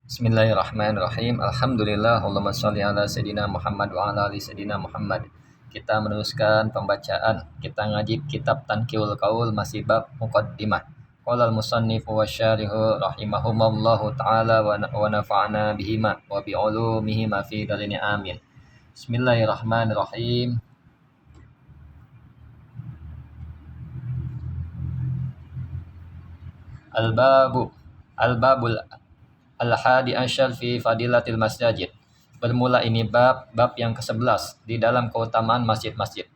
Bismillahirrahmanirrahim. Alhamdulillah. Allahumma sholli ala Sayyidina Muhammad wa ala ali Sayyidina Muhammad. Kita meneruskan pembacaan. Kita ngaji kitab Tanqiul Qaul masih bab Muqaddimah. Qala al-musannifu wa syarihu rahimahumallahu ta'ala wa nafa'ana bihima wa bi'ulumihima fi darini amin. Bismillahirrahmanirrahim. Al-babul Al-Hadi Asyar fi Fadilatil Masjid. Bermula ini bab yang ke-11 di dalam keutamaan masjid-masjid.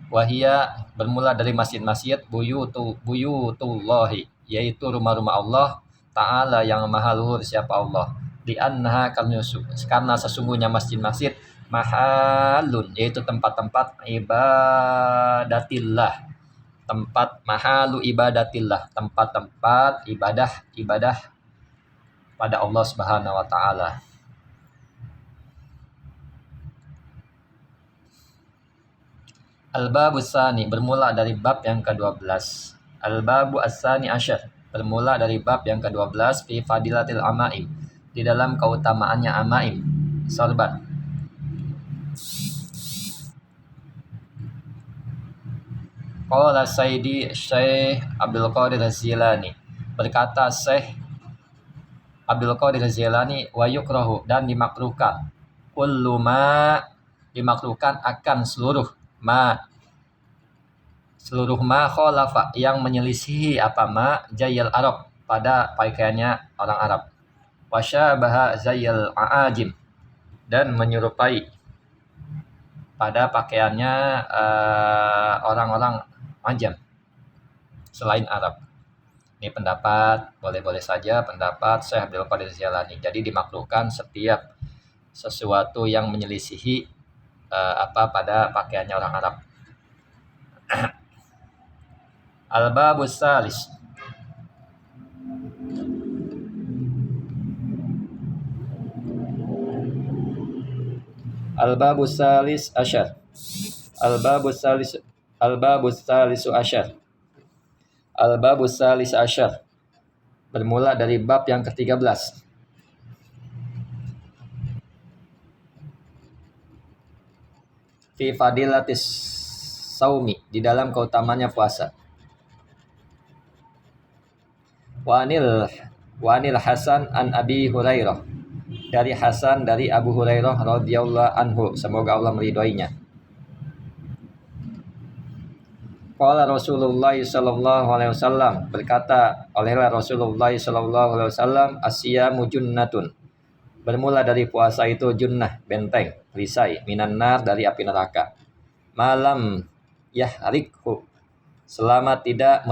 Wahia bermula dari masjid-masjid buyutullahi, yaitu rumah-rumah Allah Ta'ala yang maha luhur siapa Allah. Li'annaha karena sesungguhnya masjid-masjid mahalun, yaitu tempat-tempat ibadatillah, tempat mahalu ibadatillah, tempat-tempat ibadah pada Allah Subhanahu wa taala. Al-babu tsani bermula dari bab yang ke-12. Al-babu as-tsani asyar bermula dari bab yang ke-12 fi fadilatil amaim, di dalam keutamaannya amaim. Sorban. Qala Sayyidi Syekh Abdul Qadir Az-Jilani, berkata Syekh Abdul Qadir Az-Jilani, wa yukrahu, dan dimakruhkan, kullu ma, dimakruhkan akan seluruh ma khalafa, yang menyelisihi apa ma jayal Arab, pada pakaiannya orang Arab, wa syabaha zayal aajim, dan menyerupai pada pakaiannya orang-orang Ajam selain Arab. Ini pendapat, boleh-boleh saja pendapat Syekh Abdul Qadir Az-Jilani. Jadi dimakruhkan setiap sesuatu yang menyelisihi pada pakaiannya orang Arab. Al-babus salis. Al-babus salis asyar. Al-babus salisu asyar. Al-babus salis asyar bermula dari bab yang ke-13. Fi fadilatis saumi, di dalam keutamanya puasa. Wanil Hasan an Abi Hurairah, dari Hasan dari Abu Hurairah radhiyallahu anhu, semoga Allah meridhoinya. Qala Rasulullah sallallahu alaihi wasallam, berkata olehlah Rasulullah sallallahu alaihi wasallam, asyamu junnatun, bermula dari puasa itu junnah, benteng, perisai, minan nar, dari api neraka. Malam yahrikhu, selama tidak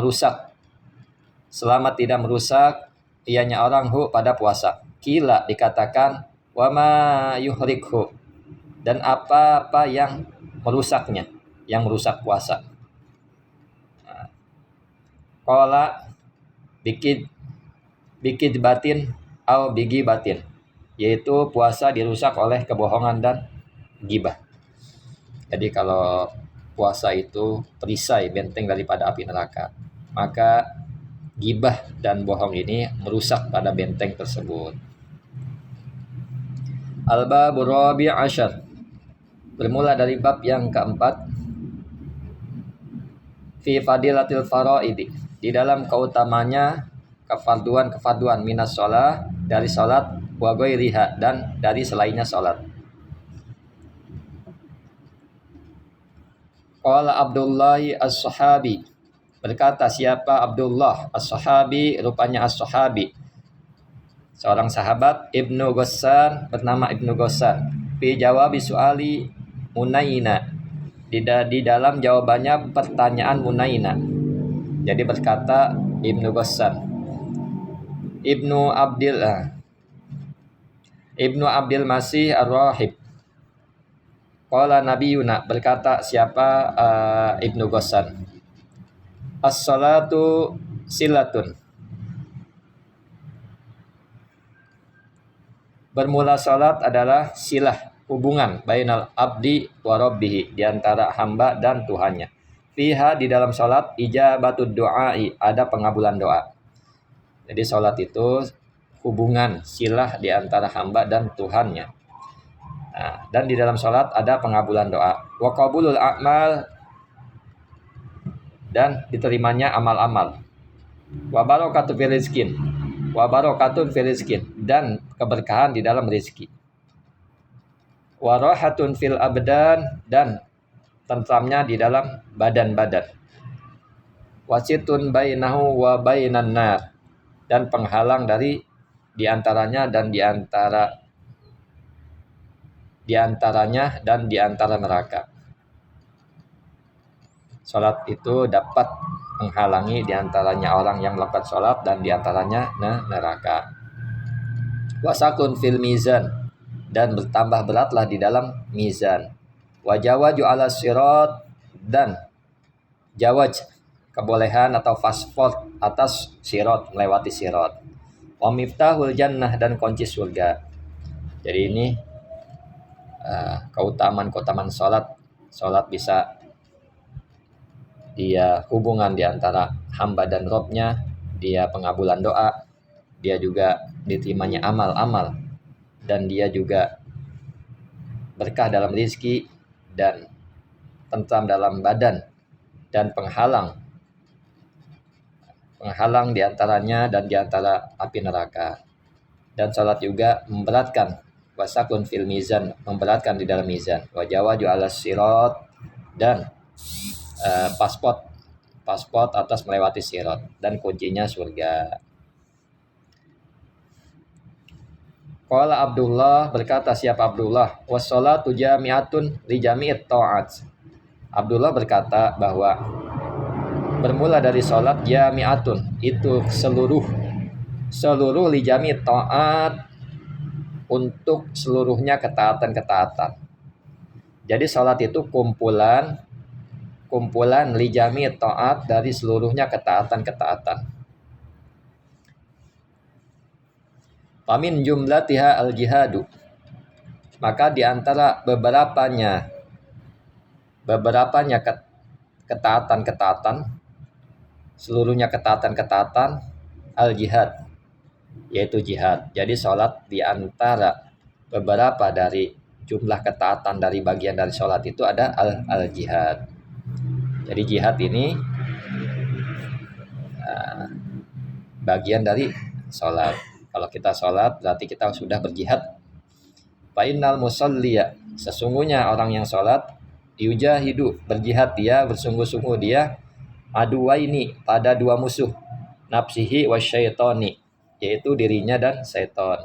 merusak ianya orang hu pada puasa. Kila, dikatakan, wa ma yuhrikhu, dan apa-apa yang merusaknya, yang merusak puasa. Qala bikid batin au bigi batin, yaitu puasa dirusak oleh kebohongan dan gibah. Jadi kalau puasa itu perisai, benteng daripada api neraka, maka gibah dan bohong ini merusak pada benteng tersebut. Al-babur rabi' asyar bermula dari bab yang keempat. Fi fadilatil faraidi, di dalam keutamanya kefarduan minas sholat, dari sholat, wa ghairiha, dan dari selainnya sholat. Qala Abdullahi as-sahabi, berkata siapa Abdullah as-sahabi, rupanya as-sahabi seorang sahabat, Ibnu Ghassan, bernama Ibnu Ghassan, fi jawabi su'ali Munaina, di dalam jawabannya pertanyaan Munaina. Jadi berkata Ibnu Ghassan, Ibnu Abdil Masih Ar-Rahib, qala nabiyuna, berkata siapa Ibnu Ghassan, as-salatu silatun, bermula salat adalah silah, hubungan, bainal abdi wa rabbihi, di antara hamba dan Tuhannya. Fiha, di dalam salat, ijabatud du'ai, ada pengabulan doa. Jadi sholat itu hubungan silah di antara hamba dan Tuhannya. Nah, dan di dalam sholat ada pengabulan doa. Wa qabulul a'mal, dan diterimanya amal-amal. Wa barakatun fil rizqin. Wa barakatun fil rizqin, dan keberkahan di dalam rezeki. Wa rahatun fil abdan, dan tentramnya di dalam badan-badan. Wasitun bainahu wa bainan nar, dan penghalang dari diantaranya dan diantaranya dan diantara neraka. Salat itu dapat menghalangi diantaranya orang yang melakukan salat dan diantaranya neraka. Wasakun fil mizan, dan bertambah beratlah di dalam mizan. Wajawaju ala sirat, dan jawaj kebolehan atau paspor atas sirat, melewati sirat. Wa miftahul jannah, dan kunci surga. Jadi ini keutamaan salat. Salat bisa dia hubungan di antara hamba dan Robnya, dia pengabulan doa, dia juga diterimanya amal-amal, dan dia juga berkah dalam rezeki dan tentram dalam badan, dan penghalang di antaranya dan di antara api neraka. Dan salat juga memberatkan, wasakun fil mizan, memberatkan di dalam mizan. Wajawaju ala sirat, dan pasport atas melewati sirat, dan kuncinya surga. Qala Abdullah, berkata siapa Abdullah, wassalatu jami'atun li jami'it ta'at. Abdullah berkata bahwa bermula dari salat jami'atun, itu seluruh li jami'it ta'at, untuk seluruhnya ketaatan-ketaatan. Jadi salat itu kumpulan li jami' ta'at, dari seluruhnya ketaatan-ketaatan. Famin jumlatiha al-jihadu, maka di antara beberapanya ketaatan-ketaatan, seluruhnya ketaatan-ketaatan, al-jihad, yaitu jihad. Jadi salat di antara beberapa dari jumlah ketaatan dari bagian dari salat itu ada al-jihad. Jadi jihad ini bagian dari sholat. Kalau kita sholat berarti kita sudah berjihad. Fa innal musalliya, sesungguhnya orang yang sholat, yujahidu, berjihad dia, bersungguh-sungguh dia, aduwaini, pada dua musuh, nafsihi wasyaitoni, yaitu dirinya dan syaitan.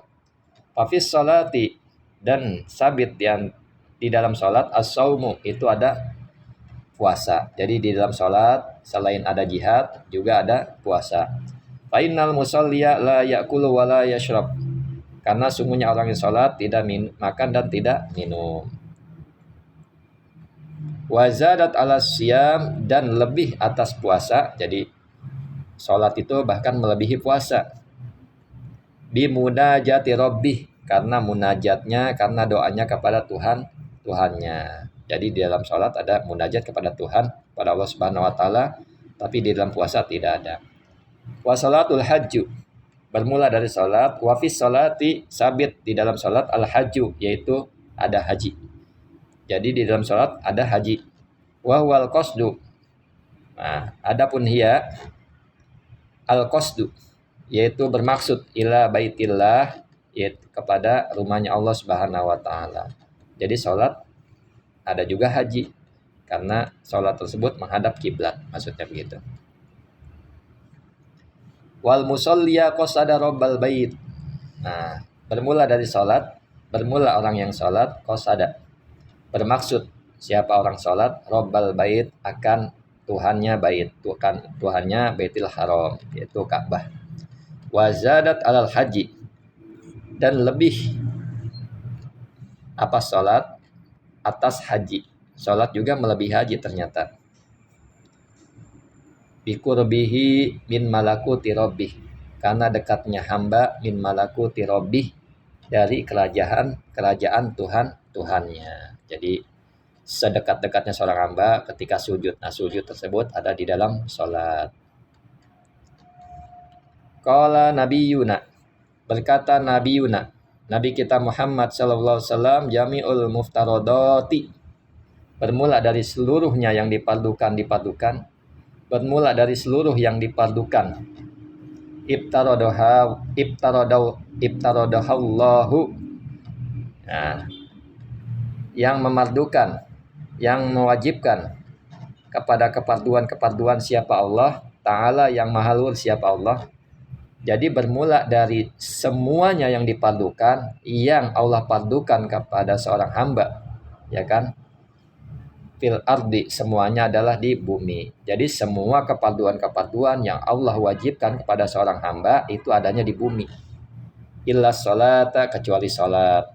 Fafis sholati, dan sabit di dalam sholat, as-saumu, itu ada puasa. Jadi di dalam sholat selain ada jihad juga ada puasa. Fa'innal musalliya la ya'kulu wa la yashrab, karena sungguhnya orang yang sholat tidak makan dan tidak minum. Wazadat ala siyam, dan lebih atas puasa. Jadi sholat itu bahkan melebihi puasa. Bimunajati rabbih, karena munajatnya, karena doanya kepada Tuhannya. Jadi di dalam sholat ada munajat kepada Tuhan, pada Allah Subhanahu Wa Taala, tapi di dalam puasa tidak ada. Wa salatul hajju, bermula dari sholat. Wa fis sholati, sabit di dalam sholat, al hajju, yaitu ada haji. Jadi di dalam sholat ada haji. Wa wal qasdu, nah adapun hiya al qasdu, yaitu bermaksud ila baitillah, yaitu kepada rumahnya Allah Subhanahu Wa Taala. Jadi sholat ada juga haji, karena sholat tersebut menghadap kiblat, maksudnya begitu. Wal musalliya qasada rabbal bait, nah bermula dari sholat, bermula orang yang sholat, qasada, bermaksud siapa orang sholat, rabbal bait, akan Tuhannya bait, Tuhannya Baitul Haram, yaitu Ka'bah. Wazadat alal haji, dan lebih apa sholat atas haji. Sholat juga melebihi haji ternyata. Biqurbihi min malakuti rabbih, karena dekatnya hamba min malakuti rabbih, dari kerajaan Tuhannya. Jadi sedekat-dekatnya seorang hamba ketika sujud. Nah sujud tersebut ada di dalam sholat. Qala nabiyuna, berkata nabiyuna, Nabi kita Muhammad sallallahu alaihi wasallam, jami'ul muftarodoti, bermula dari seluruhnya yang dipadukan, bermula dari seluruh yang dipadukan. Ibtarodahallahu, nah, yang memardukan, yang mewajibkan kepada keparduan siapa Allah Ta'ala, yang maha luhur siapa Allah. Jadi bermula dari semuanya yang dipadukan, yang Allah padukan kepada seorang hamba, ya kan? Fil ardi, semuanya adalah di bumi. Jadi semua kepaduan yang Allah wajibkan kepada seorang hamba itu adanya di bumi. Illa sholata, kecuali sholat.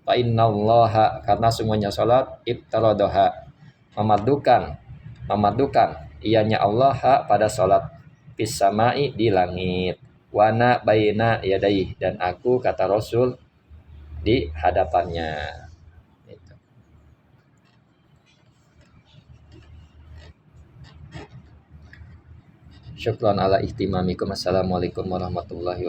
Fa innallaha, karena semuanya sholat, ibtarodoha, memadukan ianya Allah pada sholat, fis samai, di langit, wana baina yadai, dan aku, kata Rasul, di hadapannya. Syukran ala ihtimamikum. Assalamualaikum warahmatullahi wabarakatuh.